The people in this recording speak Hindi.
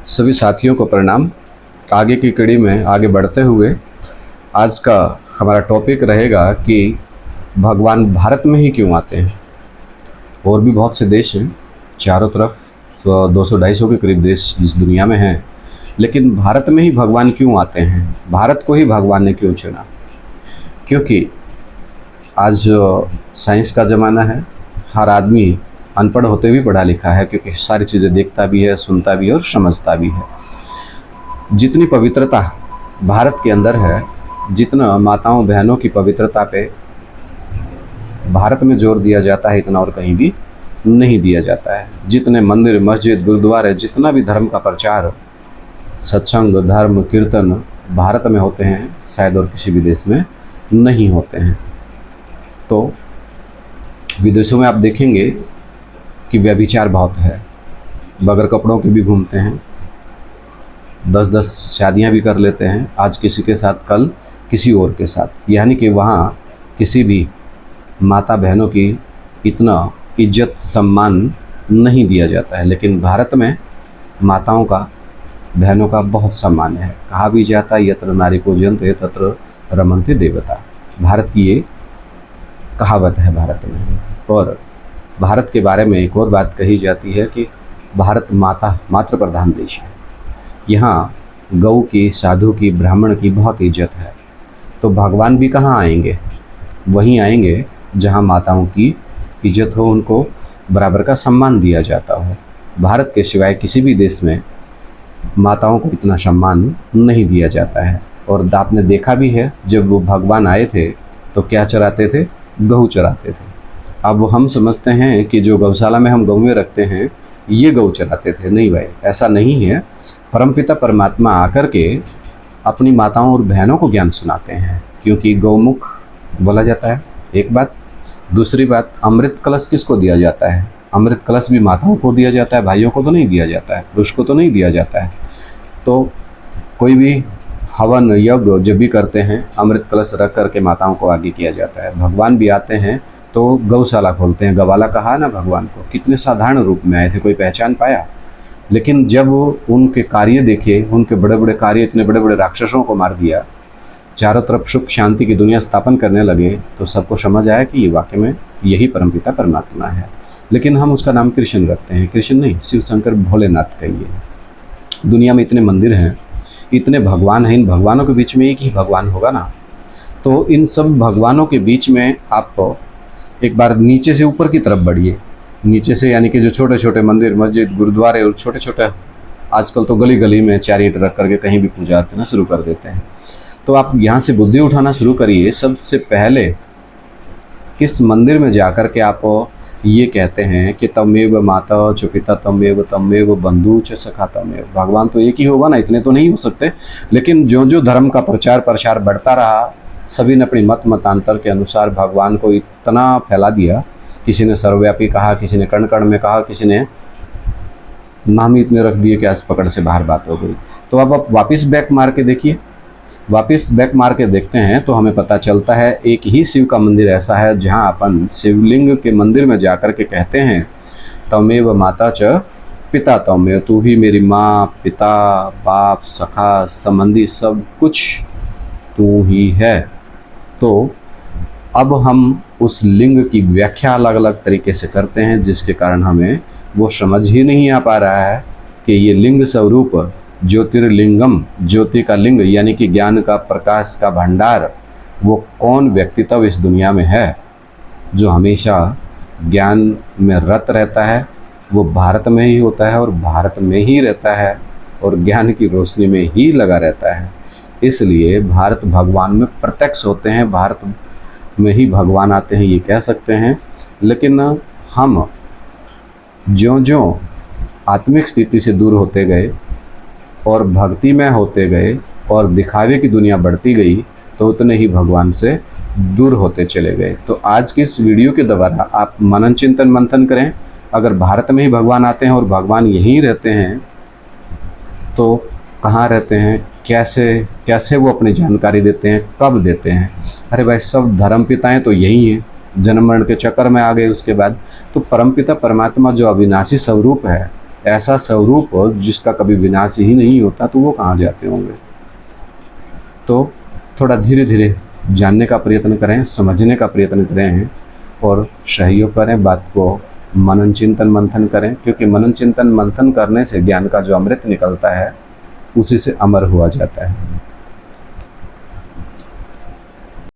सभी साथियों को प्रणाम। आगे की कड़ी में आगे बढ़ते हुए आज का हमारा टॉपिक रहेगा कि भगवान भारत में ही क्यों आते हैं। और भी बहुत से देश हैं चारों तरफ, तो 200-250 के करीब देश इस दुनिया में हैं, लेकिन भारत में ही भगवान क्यों आते हैं, भारत को ही भगवान ने क्यों चुना। क्योंकि आज साइंस का ज़माना है, हर आदमी अनपढ़ होते भी पढ़ा लिखा है, क्योंकि सारी चीज़ें देखता भी है, सुनता भी है और समझता भी है। जितनी पवित्रता भारत के अंदर है, जितना माताओं बहनों की पवित्रता पे भारत में जोर दिया जाता है, इतना और कहीं भी नहीं दिया जाता है। जितने मंदिर, मस्जिद, गुरुद्वारे, जितना भी धर्म का प्रचार, सत्संग, धर्म, कीर्तन भारत में होते हैं, शायद और किसी भी देश में नहीं होते हैं। तो विदेशों में आप देखेंगे कि व्यभिचार बहुत है, बगैर कपड़ों के भी घूमते हैं, 10-10 शादियां भी कर लेते हैं, आज किसी के साथ कल किसी और के साथ। यानी कि वहाँ किसी भी माता बहनों की इतना इज्जत सम्मान नहीं दिया जाता है। लेकिन भारत में माताओं का, बहनों का बहुत सम्मान है। कहा भी जाता है यत्र नारी पूजन्ते तत्र रमन्ते देवता। भारत की ये कहावत है भारत में। और भारत के बारे में एक और बात कही जाती है कि भारत मातृ प्रधान देश है। यहाँ गौ की, साधु की, ब्राह्मण की बहुत इज्जत है। तो भगवान भी कहाँ आएंगे? वहीं आएंगे जहाँ माताओं की इज्जत हो, उनको बराबर का सम्मान दिया जाता हो। भारत के सिवाय किसी भी देश में माताओं को इतना सम्मान नहीं दिया जाता है। और आपने देखा भी है, जब वो भगवान आए थे तो क्या चराते थे? गऊ चराते थे। अब हम समझते हैं कि जो गौशाला में हम गौएं रखते हैं ये गौ चराते थे। नहीं भाई, ऐसा नहीं है। परमपिता परमात्मा आकर के अपनी माताओं और बहनों को ज्ञान सुनाते हैं, क्योंकि गौमुख बोला जाता है, एक बात। दूसरी बात, अमृत कलश किसको दिया जाता है? अमृत कलश भी माताओं को दिया जाता है, भाइयों को तो नहीं दिया जाता है, पुरुष को तो नहीं दिया जाता है। तो कोई भी हवन यज्ञ जब भी करते हैं, अमृत कलश रख करके माताओं को आगे किया जाता है। भगवान भी आते हैं तो गौशाला खोलते हैं। गवाला कहा ना भगवान को, कितने साधारण रूप में आए थे, कोई पहचान पाया? लेकिन जब उनके कार्य देखे, उनके बड़े बड़े कार्य, इतने बड़े बड़े राक्षसों को मार दिया, चारों तरफ सुख शांति की दुनिया स्थापन करने लगे, तो सबको समझ आया कि ये वाकई में यही परमपिता परमात्मा है। लेकिन हम उसका नाम कृष्ण रखते हैं। कृष्ण नहीं, शिव शंकर भोलेनाथ कहिए। दुनिया में इतने मंदिर हैं, इतने भगवान हैं, इन भगवानों के बीच में एक ही भगवान होगा ना। तो इन सब भगवानों के बीच में आप एक बार नीचे से ऊपर की तरफ बढ़िए। नीचे से यानी कि जो छोटे छोटे मंदिर, मस्जिद, गुरुद्वारे और छोटे छोटे, आजकल तो गली गली में चैरिट रख करके कहीं भी पूजा अर्चना शुरू कर देते हैं। तो आप यहाँ से बुद्धि उठाना शुरू करिए। सबसे पहले किस मंदिर में जाकर के आप ये कहते हैं कि तमेव माता च पिता तमेव तमेव बंधु च सखा तमेव। भगवान तो एक ही होगा ना, इतने तो नहीं हो सकते। लेकिन जो जो धर्म का प्रचार प्रसार बढ़ता रहा, सभी ने अपनी मतांतर के अनुसार भगवान को इतना फैला दिया। किसी ने सर्वव्यापी कहा, किसी ने कण कण में कहा, किसी ने नाम ही इतने रख दिए कि आज पकड़ से बाहर बात हो गई। तो अब आप वापस बैक मार के देखिए, वापस बैक मार के देखते हैं तो हमें पता चलता है एक ही शिव का मंदिर ऐसा है जहां अपन शिवलिंग के मंदिर में जाकर के कहते हैं तमेव माता च पिता तमेव, तू ही मेरी माँ, पिता, बाप, सखा, संबंधी, सब कुछ तू ही है। तो अब हम उस लिंग की व्याख्या अलग अलग तरीके से करते हैं, जिसके कारण हमें वो समझ ही नहीं आ पा रहा है कि ये लिंग स्वरूप ज्योतिर्लिंगम, ज्योति का लिंग यानी कि ज्ञान का, प्रकाश का भंडार, वो कौन व्यक्तित्व इस दुनिया में है जो हमेशा ज्ञान में रत रहता है। वो भारत में ही होता है और भारत में ही रहता है और ज्ञान की रोशनी में ही लगा रहता है। इसलिए भारत भगवान में प्रत्यक्ष होते हैं, भारत में ही भगवान आते हैं, ये कह सकते हैं। लेकिन हम ज्यों ज्यों आत्मिक स्थिति से दूर होते गए और भक्ति में होते गए और दिखावे की दुनिया बढ़ती गई, तो उतने ही भगवान से दूर होते चले गए। तो आज की इस वीडियो के द्वारा आप मनन चिंतन मंथन करें। अगर भारत में ही भगवान आते हैं और भगवान यहीं रहते हैं, तो कहाँ रहते हैं, कैसे कैसे वो अपनी जानकारी देते हैं, कब देते हैं? अरे भाई, सब धर्म पिताएँ तो यही हैं, जन्म मरण के चक्कर में आ गए उसके बाद। तो परमपिता परमात्मा जो अविनाशी स्वरूप है, ऐसा स्वरूप जिसका कभी विनाश ही नहीं होता, तो वो कहाँ जाते होंगे। तो थोड़ा धीरे धीरे जानने का प्रयत्न करें, समझने का प्रयत्न करें और सहयोग करें, बात को मनन चिंतन मंथन करें, क्योंकि मनन चिंतन मंथन करने से ज्ञान का जो अमृत निकलता है उसी से अमर हुआ जाता है।